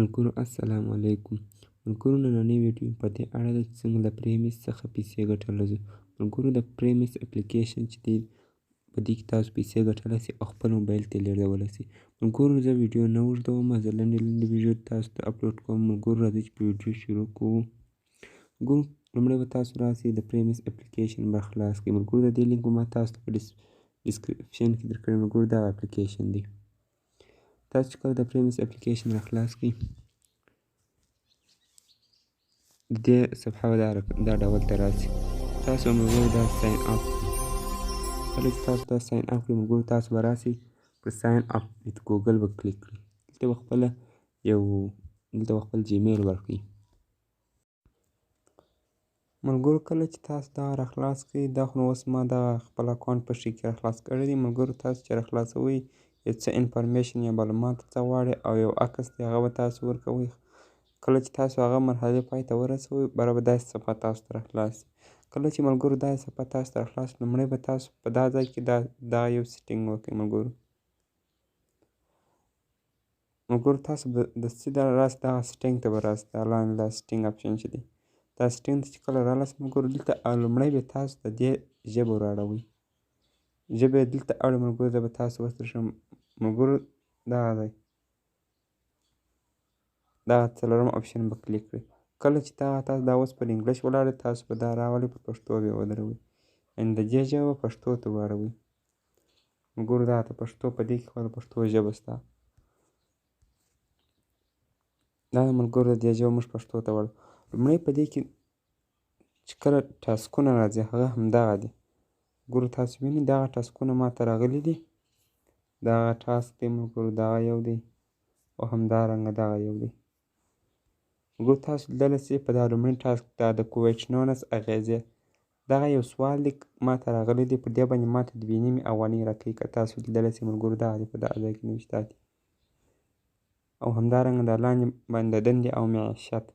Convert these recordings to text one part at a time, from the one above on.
ملګرو السلام علیکم. ملګرو نننۍ ویډیو په دې اړه ده چې څنګه له پریمیس څخه پیسې ګټلی شو. ملګرو د پریمیس اپلیکیشن چې دی په دې کې تاسو پیسې ګټلی شئ او خپل موبایل ته یې لیږدولی شئ. ملګرو زه ویډیو نه اوږدومه، زه لنډې ویډیو تاسو ته اپلوډ کوم. ملګرو راځئ چې په ویډیو شروع کوو. ملګرو لومړی به تاسو راسئ د پریمیس اپلیکیشن به خلاص کړئ. ملګرو د دې لینک به ما تاسو ته په ډسکرپشن کې درکړی. ملګرو دغه اپلیکیشن دی. تاسو چې کله د پریمیس اپلیکیشن را خلاص کړئ، د دې صفحه به دا ډول ته راسي. تاسو ملګرو دا ساین اپ کله چې تاسو دا ساین اپ کړئ، ملګرو تاسو به راسئ پر ساین اپ ویت ګوګل به کلیک کړئ. دلته به خپل جیمیل ورکړئ. ملګرو کله چې تاسو دا را خلاص کړئ، دا خو نو اوس ما دغه خپل اکاونټ په شي کې را خلاص کړی دی. ملګرو تاسو چې را خلاصوئ، یو څه انفارمیشن یا معلومات څه غواړي او یو عکس دی هغه به تاسو ورکوئ. کله چې تاسو هغه مرحلې پای ته ورسوئ، بیا به داسې صفحه تاسو ته را خلاص شي. کله چې ملګرو داسې صفحه تاسو ته را خلاص شي، لومړی به تاسو په دا ځای کې دا یو سیټینګ وکړئ. ملګرو تاسو به راسئ دغه سیټینګ ته به راسئ. دا لاندې دا سیټینګ اپشن چې دی، دا سیټینګ ته چې کله رالاسئ ملګرو، دلته لومړی به تاسو د دې ژبه راړوئ. ژبه یې دلته اړوئ. ملګرو زه به تاسو وترښم. ملګرو دغه ځای دغه څلورم اپشن به کلیک کړئ. کله چې تاسو دا اوس پر انګلیش ولاړ دی، تاسو به دا راولئ پر پښتو به یې ودروئ. یعنې د دې ژبه پښتو ته واړوئ. ملګرو دغه ته پښتو په دې کې خو د پښتو ژبه شته. دا ملګرو د دې ژبه موږ پښتو ته واړوو. لومړی په دې کې چې کله ټاسکونه راځي هغه همدغه دي. ملګرو تاسو وینئ دغه ټاسکونه ما ته راغلي دي. دغه ټاسک دی ملګرو، دغه یو دی او همدارنګه دغه یو دی. ملګرو تاسو لیدلی شئ په دا لومړي ټاسک دا د کویشنونس اغېزې دغه یو سوال دی ما ته راغلی دی. پر دې باندې ما ته 2.5 افغانۍ راکوي. که تاسو لیدلی شئ ملګرو دغه دی، په دغه ځای کې نوشته دي. او همدارنګه دا لاندې باندې د دندې او معیشت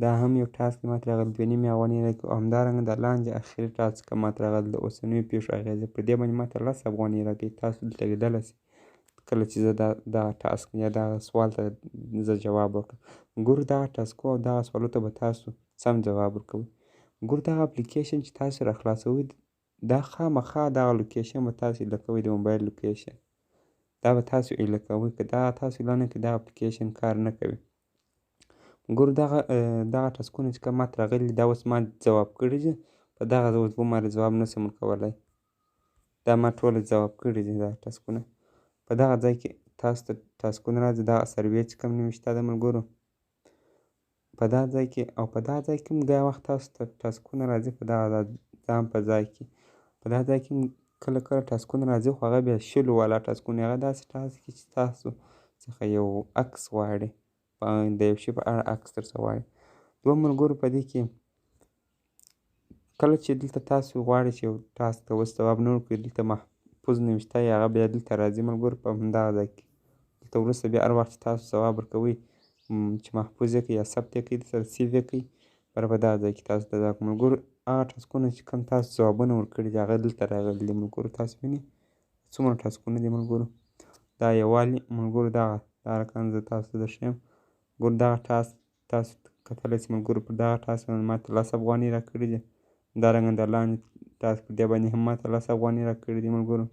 دا هم یو ټاسک ما ته راغلی 2.5 افغانۍ راکوي. او همدارنګه دا لاندې اخري ټاسک ما ته راغلی د اوسنیو پیښو اغېزې، پر دې باندې ما ته 10 افغانۍ راکوي. تاسو دلته لیدلی شئ کله چې زه دغه ټاسک یا دغه سوال ته زه جواب ورکړم. ملګرو دغه ټاسکو او دغه سوالو ته به تاسو سم جواب ورکوئ. ملګرو دغه اپلیکیشن چې تاسو را خلاصوئ، دا خامخا دغه لوکیشن به تاسو ایله کوئ، د موبایل لوکیشن دا به تاسو ایله کوئ. که دغه تاسو ایله نه کړئ، دغه اپلیکیشن کار نه کوي. ملګرو دغه ټاسکونه چې کوم ما ته راغلي دا اوس ما ځواب کړي دي. په دغه اوس به ځواب نه شم ورکولی. دا ما ټوله ځواب کړي دي دغه ټاسکونه. په دغه ځای کې تاسو ته ټاسکونه راځي. دغه سروې چې کوم نوشته ده ملګرو، په دغه ځای کې او په دغه ځای کې هم ګاه وخت تاسو ته ټاسکونه راځي. په دغه ځان په ځای کې په دغه ځای کې کله ټاسکونه راځي، خو هغه بیا 100 والا ټاسکونه. هغه داسې ټاسک دی چې تاسو څخه یو عکس غواړي، د یو شي په اړه عکس درڅخه غواړي. دوهم ملګرو په دې کې کله چې دلته تاسو غواړئ چې یو ټاسک ته اوس جواب نه ورکړئ، دلته محفوظ نوشته یې هغه بیا دلته راځي ملګرو په همدغه ځای کې. دلته وروسته بیا هر وخت چې تاسو جواب ورکوئ چې محفوظ یې کړئ یا ثبت یې کړئ، درسره سیو یې کړئ، بیا په دغه ځای کې تاسو ته ملګرو هغه ټاسکونه چې کوم تاسو ځوابونه ورکړي دي هغه دلته راغلي دي. ملګرو تاسو وینئ څومره ټاسکونه دي ملګرو. دا یووالی ملګرو دغه رقم زه تاسو ته درښیم. ملګرو دغه ټاسک تاسو کتلی شئ ملګرو، پر دغه ټاسک باندې ما ته 10 افغانۍ راکړي دي. همدارنګه د لاندې ټاسک پر دې باندې هم ما ته 10 افغانۍ راکړي دي ملګرو.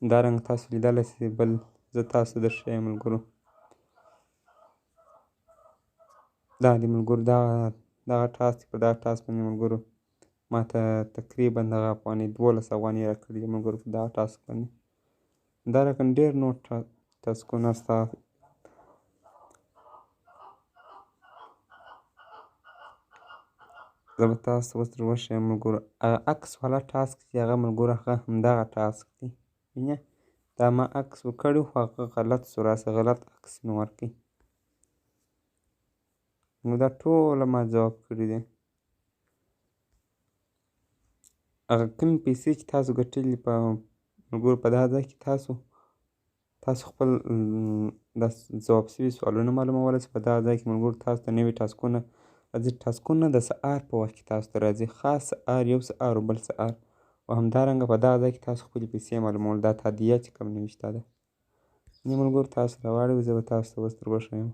همدارنګه تاسو لیدلی شئ بل زه تاسو ته درښیم ملګرو. دا دی ملګرو دغه ټاسک پر دغه ټاسک باندې ملګرو ما ته تقریبا دغه افغانۍ 12 افغانۍ راکړي دي ملګرو په دغه ټاسک باندې. دا رقم ډېر نور ټاسکونه شته. زه به تاسو ته اوس در وښیم ملګرو هغه عکس والا ټاسک چې هغه ملګرو هغه همدغه ټاسک دی. وینې دا ما عکس وکړی خو هغه غلط شو، راسه غلط عکس مې ورکړئ. نو دا ټوله ما جواب کړي دي. هغه کومې پیسې چې تاسو ګټلي په ملګرو په دغه ځای کې تاسو خپل د ځواب شوي سوالونه معلومولی شئ. په دغه ځای کې ملګرو تاسو ته نوي ټاسکونه راځي. ټاسکونه د سهار په وخت کې تاسو ته راځي، خاص سهار، یو سهار او بل سهار. او همدارنګه په دغه ځای کې تاسو خپلې پیسې معلومول. دا تادیه چې کوم نوشته ده دې ملګرو تاسو راواړوئ زه به تاسو ته اوس در وښیم.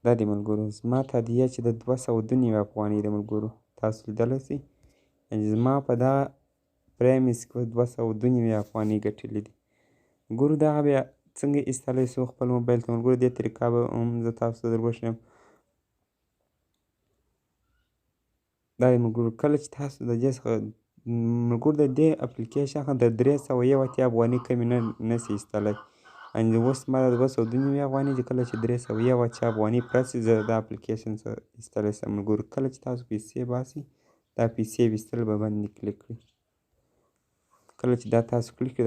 دا دې ملګرو زما تادیه چې د 202 افغانۍ ده ملګرو، تاسو لیدلی شئ. یعنې زما په دغه پرایمز کې 202 افغانۍ ګټلې دي. ملګرو دغه بیا څنګه ایستلی شو خپل موبایل ته ملګرو، دې طریقه به هم زه تاسو ته در وښیم. دا دی ملګرو کله چې تاسو د دې څخه ملګرو د دې اپلیکیشن څخه د 380 افغانۍ کمې نه شي ایستلی. یعنې اوس ما د 202 افغانۍ چې کله چې 380 افغانۍ پوره شي زه دا اپلیکیشن څخه ایستلی شم ملګرو. کله چې تاسو پیسې باسئ دا پیسې ویستل به باندې کلیک کړئ. کله چې دا تاسو کلیک کړئ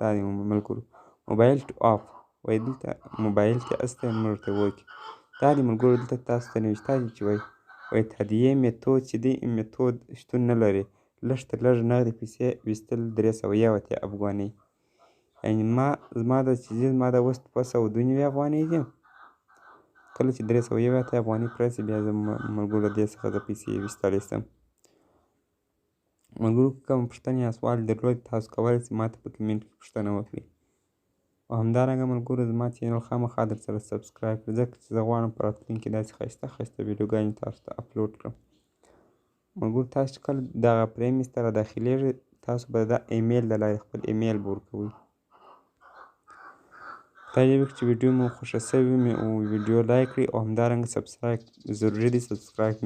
دا دی ملګرو موبایل ټو آف وایي دلته موبایل کې اس ته مړ ورته وکړئ. دا دی ملګرو دلته تاسو ته نوشته دي چې وایي تادیې میتود چې دی میتود شتون نه لري، لږ تر لږه نغدې پیسې ویستل 380 افغانۍ. یعنې زما د چې زما د اوس 202 افغانۍ دي، کله چې 380 افغانۍ پوره شي بیا زه ملګرو له دې څخه زه پیسې ویستلی شم. ملګرو که کومه پوښتنه یا سوال درلود تاسو کولی شئ ما ته په کمنټ کې پوښتنه وکړئ. او همدارنګه ملګرو زما چینل خامخا درسره سبسکرایب کړئ ځکه چې زه غواړم په راتلونکي کې داسې ښایسته ښایسته ویډیوګانې تاسو ته اپلوډ کړم. ملګرو تاسو چې کله دغه پرایمز ته راداخلیږئ تاسو به د ایمیل له لارې خپل ایمیل به ورکوئ. خدای دې وکړي چې ویډیو مو خوښه شوې وي ویډیو لایک کړئ او همدارنګه سبسکرایب ضروري دی. سبسکرایب